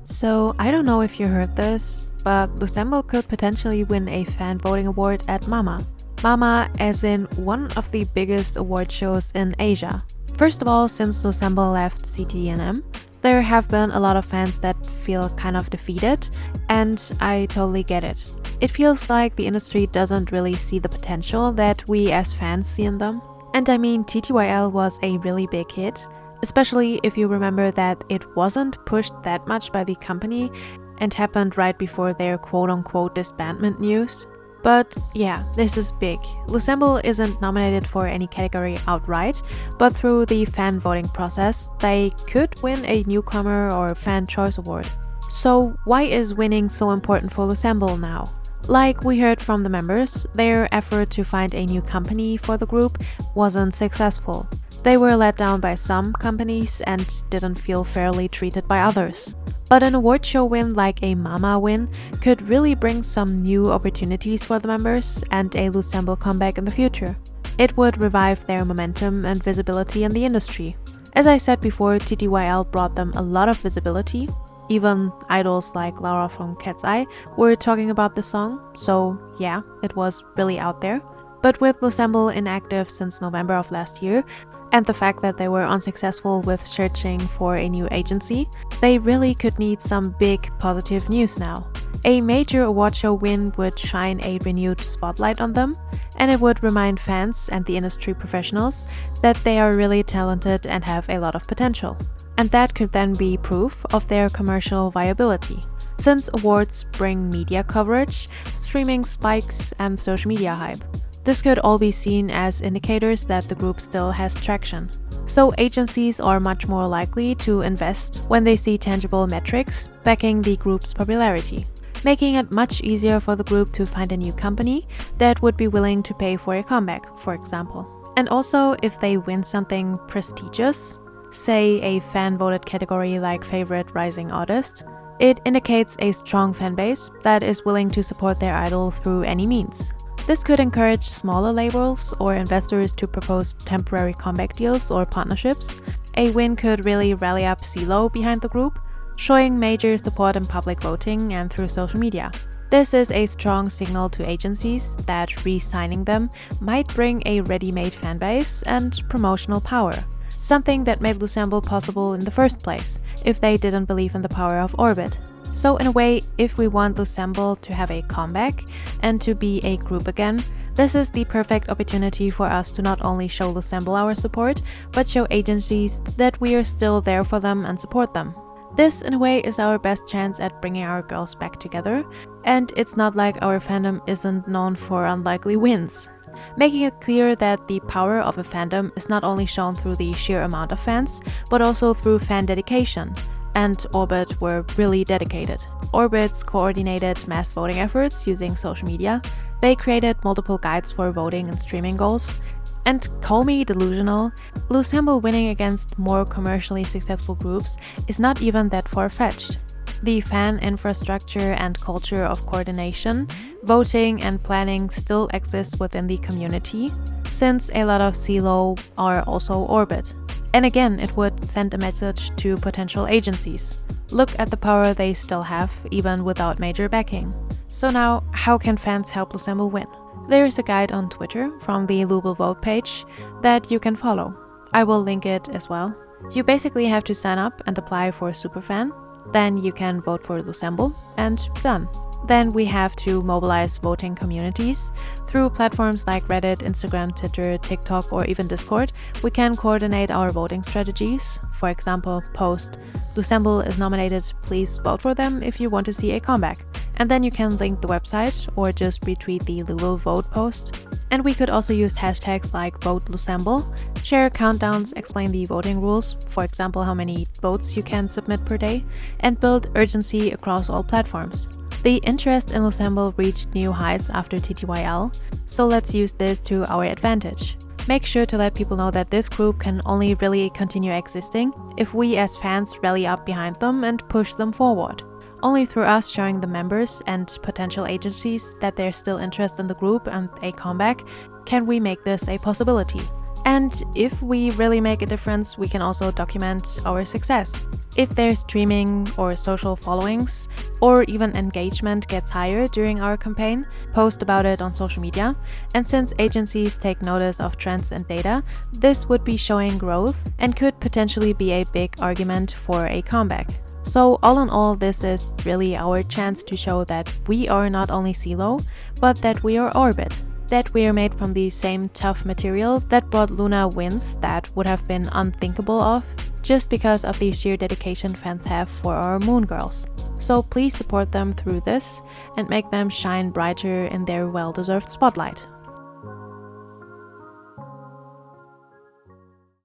So, I don't know if you heard this, but Loossemble could potentially win a fan voting award at MAMA. MAMA as in one of the biggest award shows in Asia. First of all, since Loossemble left CTNM, there have been a lot of fans that feel kind of defeated, and I totally get it. It feels like the industry doesn't really see the potential that we as fans see in them. And I mean, TTYL was a really big hit, especially if you remember that it wasn't pushed that much by the company and happened right before their quote-unquote disbandment news. But yeah, this is big. Loossemble isn't nominated for any category outright, but through the fan voting process, they could win a newcomer or fan choice award. So why is winning so important for Loossemble now? Like we heard from the members, their effort to find a new company for the group wasn't successful. They were let down by some companies and didn't feel fairly treated by others. But an award show win like a MAMA win could really bring some new opportunities for the members and a Loossemble comeback in the future. It would revive their momentum and visibility in the industry. As I said before, TTYL brought them a lot of visibility. Even idols like Laura from Cat's Eye were talking about the song, so yeah, it was really out there. But with Loossemble inactive since November of last year, and the fact that they were unsuccessful with searching for a new agency, they really could need some big positive news now. A major award show win would shine a renewed spotlight on them, and it would remind fans and the industry professionals that they are really talented and have a lot of potential. And that could then be proof of their commercial viability, since awards bring media coverage, streaming spikes, and social media hype. This could all be seen as indicators that the group still has traction. So agencies are much more likely to invest when they see tangible metrics backing the group's popularity, making it much easier for the group to find a new company that would be willing to pay for a comeback, for example. And also, if they win something prestigious, say a fan-voted category like Favorite Rising Artist, it indicates a strong fanbase that is willing to support their idol through any means. This could encourage smaller labels or investors to propose temporary comeback deals or partnerships. A win could really rally up C.loo behind the group, showing major support in public voting and through social media. This is a strong signal to agencies that re-signing them might bring a ready-made fanbase and promotional power, something that made Loossemble possible in the first place, if they didn't believe in the power of Orbit. So in a way, if we want Loossemble to have a comeback and to be a group again, this is the perfect opportunity for us to not only show Loossemble our support, but show agencies that we are still there for them and support them. This, in a way, is our best chance at bringing our girls back together, and it's not like our fandom isn't known for unlikely wins. Making it clear that the power of a fandom is not only shown through the sheer amount of fans, but also through fan dedication. And Orbit were really dedicated. Orbit's coordinated mass voting efforts using social media, they created multiple guides for voting and streaming goals. And call me delusional, Loossemble winning against more commercially successful groups is not even that far-fetched. The fan infrastructure and culture of coordination, voting and planning still exists within the community, since a lot of C.loo are also Orbit. And again, it would send a message to potential agencies. Look at the power they still have, even without major backing. So now, how can fans help Loossemble win? There's a guide on Twitter from the Loossemble Vote page that you can follow. I will link it as well. You basically have to sign up and apply for Superfan. Then you can vote for Loossemble, and done. Then we have to mobilize voting communities. Through platforms like Reddit, Instagram, Twitter, TikTok, or even Discord, we can coordinate our voting strategies. For example, post Loossemble is nominated, please vote for them if you want to see a comeback. And then you can link the website or just retweet the Loossemble vote post. And we could also use hashtags like Vote Loossemble, share countdowns, explain the voting rules, for example how many votes you can submit per day, and build urgency across all platforms. The interest in Loossemble reached new heights after TTYL, so let's use this to our advantage. Make sure to let people know that this group can only really continue existing if we as fans rally up behind them and push them forward. Only through us showing the members and potential agencies that there's still interest in the group and a comeback can we make this a possibility. And if we really make a difference, we can also document our success. If their streaming or social followings or even engagement gets higher during our campaign, post about it on social media. And since agencies take notice of trends and data, this would be showing growth and could potentially be a big argument for a comeback. So all in all, this is really our chance to show that we are not only C.loo, but that we are Orbit. That we are made from the same tough material that brought Loona wins that would have been unthinkable of, just because of the sheer dedication fans have for our Moon Girls. So please support them through this and make them shine brighter in their well-deserved spotlight.